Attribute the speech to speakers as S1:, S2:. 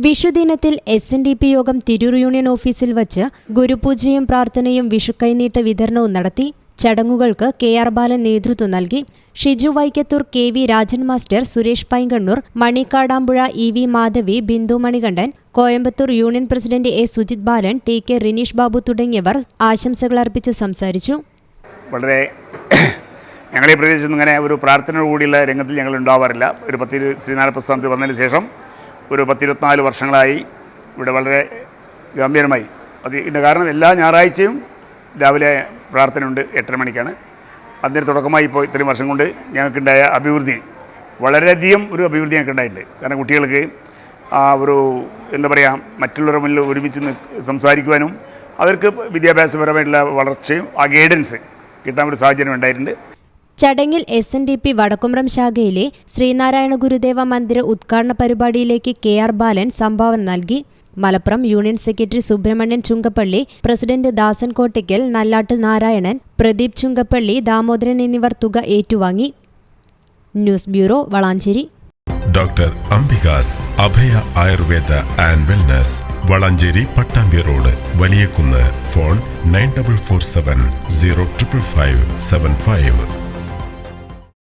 S1: വിഷുദിനത്തിൽ SNDP യോഗം Tirur union ഓഫീസിൽ വച്ച് ഗുരുപൂജയും പ്രാർത്ഥനയും വിഷുക്കൈനീട്ട വിതരണവും നടത്തി. ചടങ്ങുകൾക്ക് KR ബാലൻ നേതൃത്വം നൽകി. Shiju Vaikkathur, KV Rajan master, Suresh Painkannur, Manikkadampuzha, EV Madhavi, Bindu Manikandan, Coimbatore union president A Sujith Balan, TK Rineesh Babu തുടങ്ങിയവർ ആശംസകൾ അർപ്പിച്ച് സംസാരിച്ചു.
S2: വളരെ ഞങ്ങളെ പ്രദേശത്ത് ഇങ്ങനെ ഒരു പ്രാർത്ഥനയോടുകൂടിയുള്ള രംഗത്തിൽ ഞങ്ങൾ ഉണ്ടാവാറില്ല. ഒരു 10 ശ്രീനാരായണ പ്രസ്ഥാനത്തിൽ വന്നതിന് ശേഷം ഒരു 10-24 വർഷങ്ങളായി ഇവിടെ വളരെ ഗംഭീരമായി. ഇതിൻ്റെ കാരണം എല്ലാ ഞായറാഴ്ചയും രാവിലെ പ്രാർത്ഥനയുണ്ട്, 8:30 മണിക്കാണ്. അതിന് തുടക്കമായി ഇപ്പോൾ ഇത്രയും വർഷം കൊണ്ട് ഞങ്ങൾക്കുണ്ടായ അഭിവൃദ്ധി, വളരെയധികം ഒരു അഭിവൃദ്ധി ഞങ്ങൾക്ക് ഉണ്ടായിട്ടുണ്ട്. കാരണം കുട്ടികൾക്ക് ഒരു എന്താ പറയുക, മറ്റുള്ളവരുടെ മുന്നിൽ ഒരുമിച്ച് സംസാരിക്കുവാനും അവർക്ക് വിദ്യാഭ്യാസപരമായിട്ടുള്ള വളർച്ചയും ഗൈഡൻസ് കിട്ടാൻ ഒരു സാഹചര്യം ഉണ്ടായിട്ടുണ്ട്.
S1: ചടങ്ങിൽ SNDP വടക്കുംറം ശാഖയിലെ ശ്രീനാരായണ ഗുരുദേവ മന്ദിര ഉദ്ഘാടന പരിപാടിയിലേക്ക് KR ബാലൻ സംഭാവന നൽകി. Malappuram union secretary Subrahmanyan Chungappally, president Dasan Kottakkal, Nallatt Narayanan, Pradeep Chungappally, Damodaran എന്നിവർ തുക ഏറ്റുവാങ്ങി. News bureau, Valanchery.
S3: Doctor Ambika's Abhaya Ayurveda and wellness, Valanchery Pattambi road, Valiyakunnu. Phone 9447 0555575.